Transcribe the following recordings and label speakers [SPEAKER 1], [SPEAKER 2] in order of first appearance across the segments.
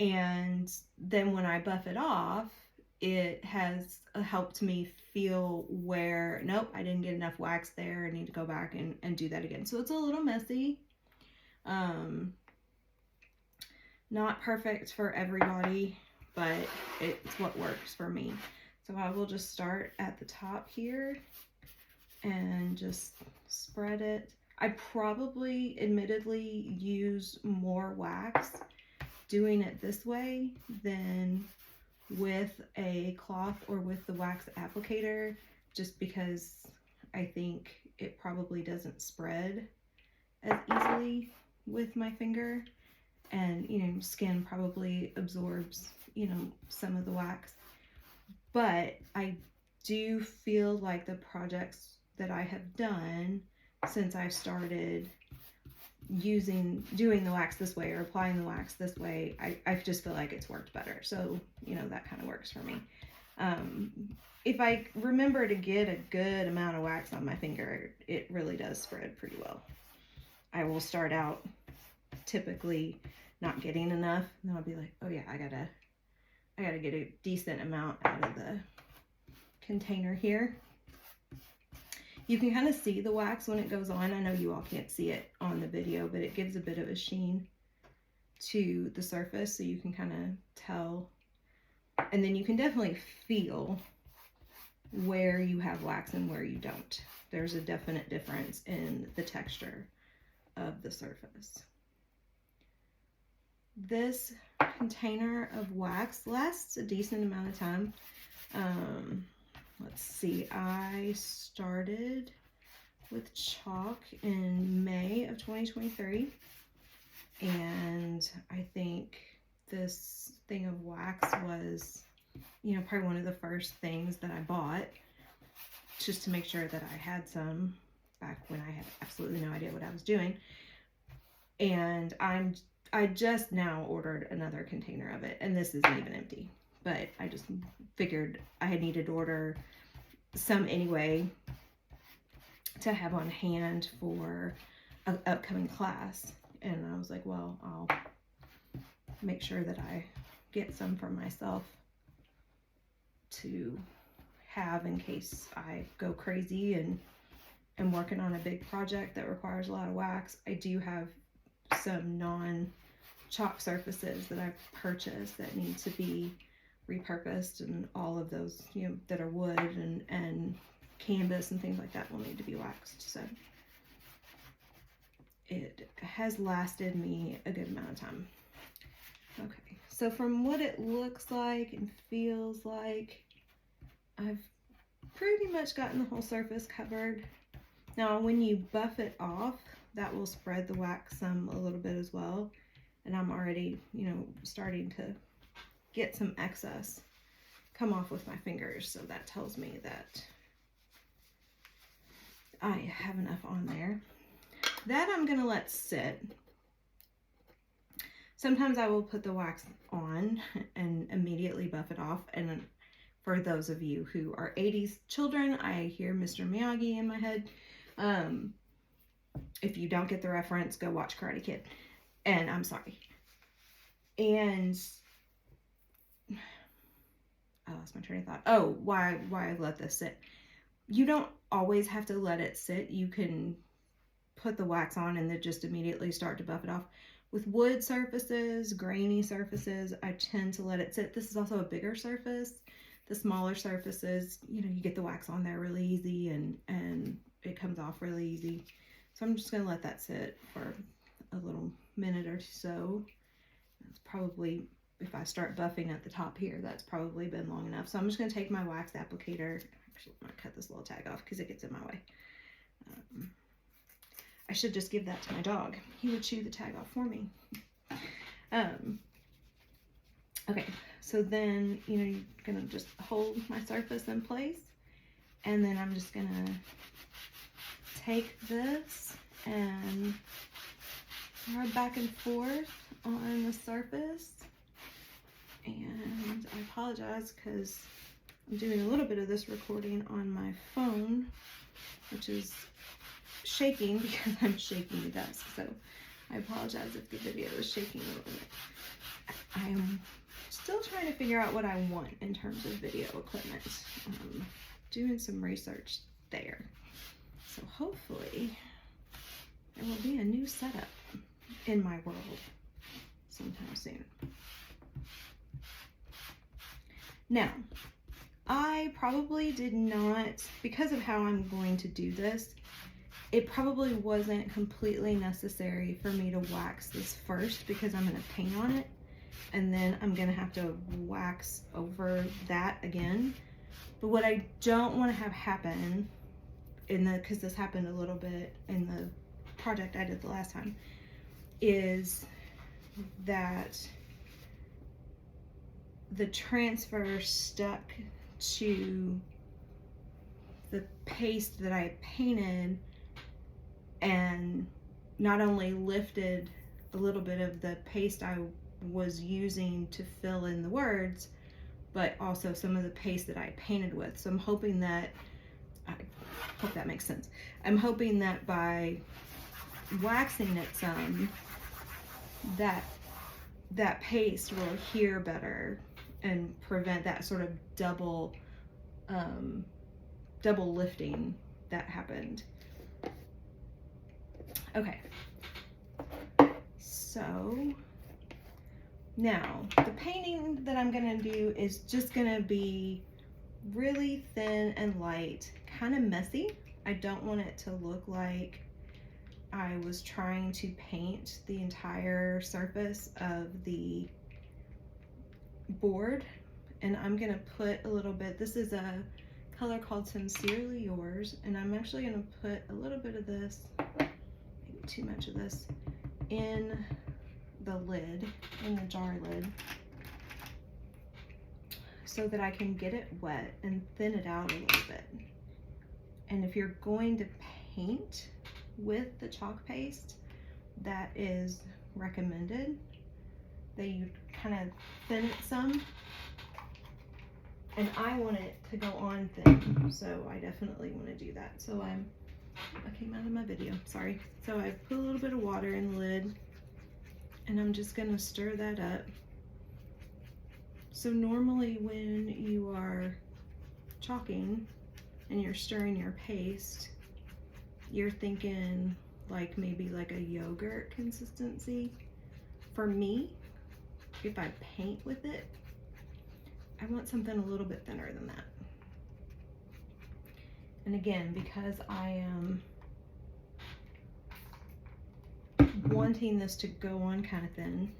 [SPEAKER 1] And then when I buff it off, it has helped me feel where, nope, I didn't get enough wax there. I need to go back and do that again. So it's a little messy. Not perfect for everybody, but it's what works for me. So I will just start at the top here and just spread it. I probably admittedly use more wax doing it this way than with a cloth or with the wax applicator, just because I think it probably doesn't spread as easily with my finger, and skin probably absorbs some of the wax. But I do feel like the projects that I have done since I started doing the wax this way or applying the wax this way, I just feel like it's worked better. So that kind of works for me. If I remember to get a good amount of wax on my finger, it really does spread pretty well. I will start out typically not getting enough, and then I'll be like, oh yeah, I gotta get a decent amount out of the container here. You can kind of see the wax when it goes on. I know you all can't see it on the video, but it gives a bit of a sheen to the surface, so you can kind of tell. And then you can definitely feel where you have wax and where you don't. There's a definite difference in the texture of the surface. This container of wax lasts a decent amount of time. Let's see, I started with chalk in May of 2023, and I think this thing of wax was, probably one of the first things that I bought, just to make sure that I had some back when I had absolutely no idea what I was doing. And I just now ordered another container of it, and this isn't even empty, but I just figured I needed to order some anyway to have on hand for an upcoming class. And I was like, well, I'll make sure that I get some for myself to have in case I go crazy and am working on a big project that requires a lot of wax. I do have some non-chalk surfaces that I've purchased that need to be repurposed, and all of those that are wood and canvas and things like that will need to be waxed. So it has lasted me a good amount of time. Okay, so from what it looks like and feels like, I've pretty much gotten the whole surface covered. Now when you buff it off, that will spread the wax a little bit as well, and I'm already starting to get some excess come off with my fingers, so that tells me that I have enough on there. That I'm gonna let sit. Sometimes I will put the wax on and immediately buff it off, and for those of you who are 80s children, I hear Mr. Miyagi in my head. If you don't get the reference, go watch Karate Kid, and I'm sorry. And I lost my train of thought. Oh, why I let this sit. You don't always have to let it sit. You can put the wax on and then just immediately start to buff it off. With wood surfaces, grainy surfaces, I tend to let it sit. This is also a bigger surface. The smaller surfaces, you get the wax on there really easy, and it comes off really easy. So I'm just gonna let that sit for a little minute or so. It's probably, if I start buffing at the top here, that's probably been long enough. So I'm just gonna take my wax applicator. Actually, I'm gonna cut this little tag off because it gets in my way. I should just give that to my dog. He would chew the tag off for me. Okay, so then, you're gonna just hold my surface in place, and then I'm just gonna take this and rub back and forth on the surface. And I apologize because I'm doing a little bit of this recording on my phone, which is shaking because I'm shaking the desk. So I apologize if the video is shaking a little bit. I'm still trying to figure out what I want in terms of video equipment. Doing some research there. So hopefully there will be a new setup in my world sometime soon. Now, I probably did not, because of how I'm going to do this, it probably wasn't completely necessary for me to wax this first because I'm going to paint on it. And then I'm going to have to wax over that again. But what I don't want to have happen, because this happened a little bit in the project I did the last time, is that the transfer stuck to the paste that I painted and not only lifted a little bit of the paste I was using to fill in the words, but also some of the paste that I painted with. So I'm hoping that, I hope that makes sense. I'm hoping that by waxing it some, that paste will adhere better and prevent that sort of double lifting that happened. Okay, so now the painting that I'm gonna do is just gonna be really thin and light, kind of messy. I don't want it to look like I was trying to paint the entire surface of the board. And I'm gonna put a little bit, this is a color called Sincerely Yours, and I'm actually gonna put a little bit of this, maybe too much of this, in the lid, in the jar lid, so that I can get it wet and thin it out a little bit. And if you're going to paint with the chalk paste, that is recommended that you kind of thin it some. And I want it to go on thin, so I definitely want to do that. So I came out of my video, sorry. So I put a little bit of water in the lid, and I'm just gonna stir that up. So normally when you are chalking and you're stirring your paste, you're thinking like maybe like a yogurt consistency. For me, if I paint with it, I want something a little bit thinner than that. And again, because I am wanting this to go on kind of thin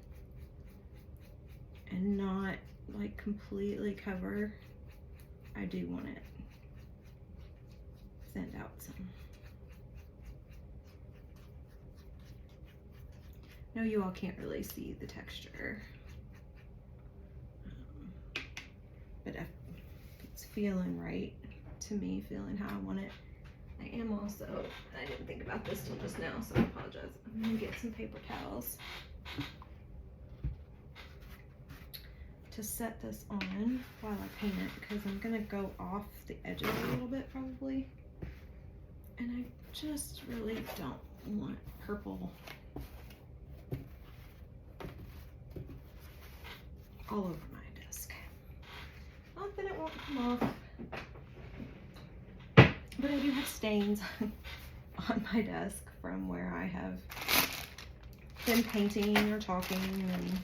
[SPEAKER 1] and not like completely cover, I do want it thinned out some. No, you all can't really see the texture, but if it's feeling right to me, feeling how I want it. I am also, I didn't think about this till just now, so I apologize. I'm gonna get some paper towels to set this on while I paint it, because I'm gonna go off the edges a little bit probably. And I just really don't want purple all over my desk. Not that it won't come off, but I do have stains on my desk from where I have been painting or talking and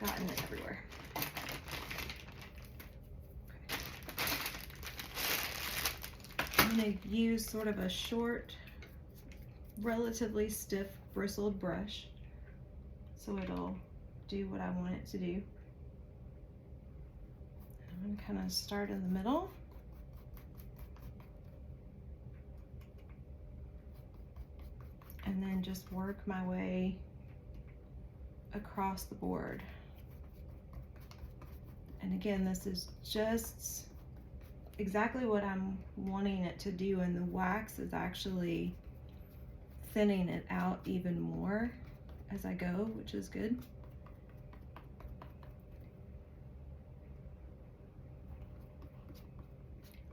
[SPEAKER 1] gotten it everywhere. Okay. I'm going to use sort of a short, relatively stiff bristled brush so it'll do what I want it to do. I'm going to kind of start in the middle. And then just work my way across the board. And again, this is just exactly what I'm wanting it to do, and the wax is actually thinning it out even more as I go, which is good.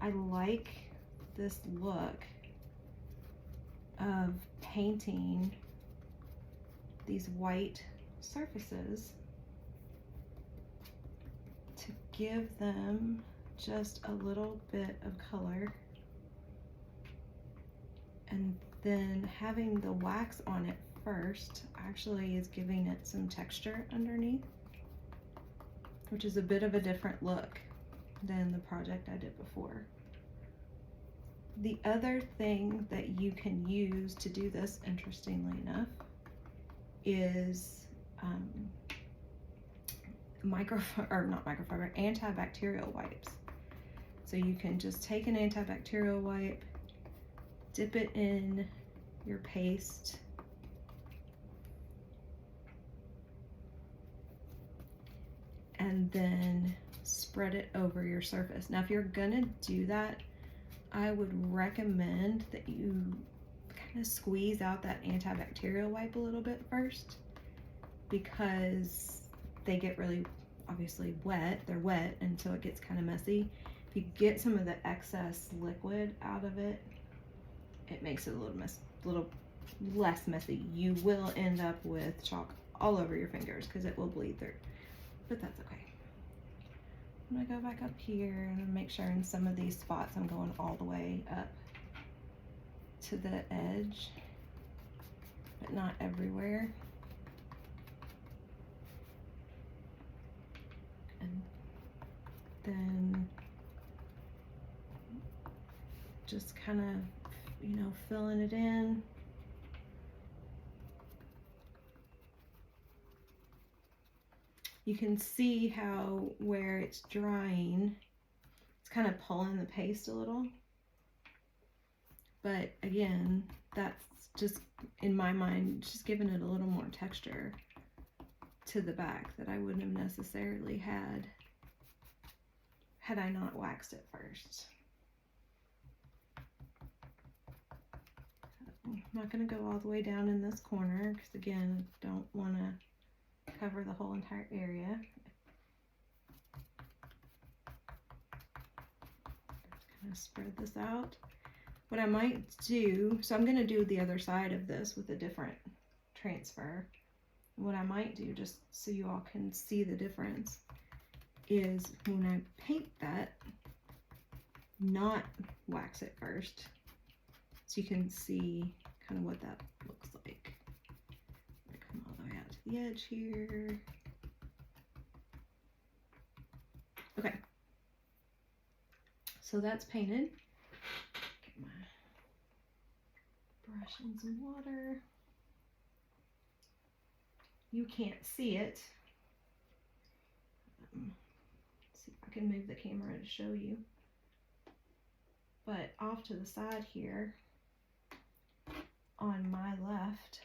[SPEAKER 1] I like this look of painting these white surfaces to give them just a little bit of color, and then having the wax on it first actually is giving it some texture underneath, which is a bit of a different look than the project I did before. The other thing that you can use to do this, interestingly enough, is antibacterial wipes. So you can just take an antibacterial wipe, dip it in your paste, and then spread it over your surface. Now, if you're gonna do that, I would recommend that you kind of squeeze out that antibacterial wipe a little bit first, because they get really obviously wet. They're wet, and so it gets kind of messy. If you get some of the excess liquid out of it, it makes it a little less messy. You will end up with chalk all over your fingers because it will bleed through, but that's okay. I'm gonna go back up here and make sure in some of these spots I'm going all the way up to the edge, but not everywhere. And then just kind of, you know, filling it in. You can see how where it's drying, it's kind of pulling the paste a little. But again, that's just, in my mind, just giving it a little more texture to the back that I wouldn't have necessarily had I not waxed it first. I'm not going to go all the way down in this corner because, again, I don't want to cover the whole entire area. Just kind of spread this out. What I might do, so I'm going to do the other side of this with a different transfer. What I might do, just so you all can see the difference, is when I paint that, not wax it first, so you can see kind of what that looks like. Come all the way out to the edge here. Okay, so that's painted. Get my brush and some water. You can't see it. See if I can move the camera to show you. But off to the side here, on my left,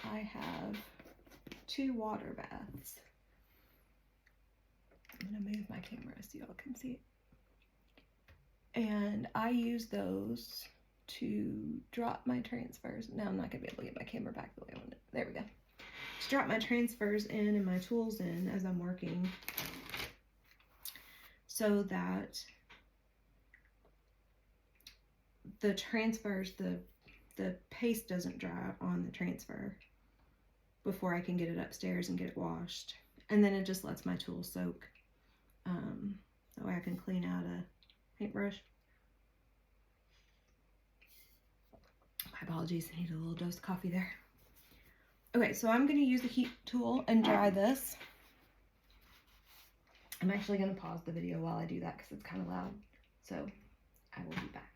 [SPEAKER 1] I have 2 water baths. I'm gonna move my camera so y'all can see it. And I use those to drop my transfers. Now I'm not gonna be able to get my camera back the way I want it. There we go. To drop my transfers in and my tools in as I'm working, so that the transfers, the paste doesn't dry on the transfer before I can get it upstairs and get it washed. And then it just lets my tools soak. That way I can clean out a paintbrush. My apologies, I need a little dose of coffee there. Okay, so I'm going to use the heat tool and dry this. I'm actually going to pause the video while I do that because it's kind of loud. So I will be back.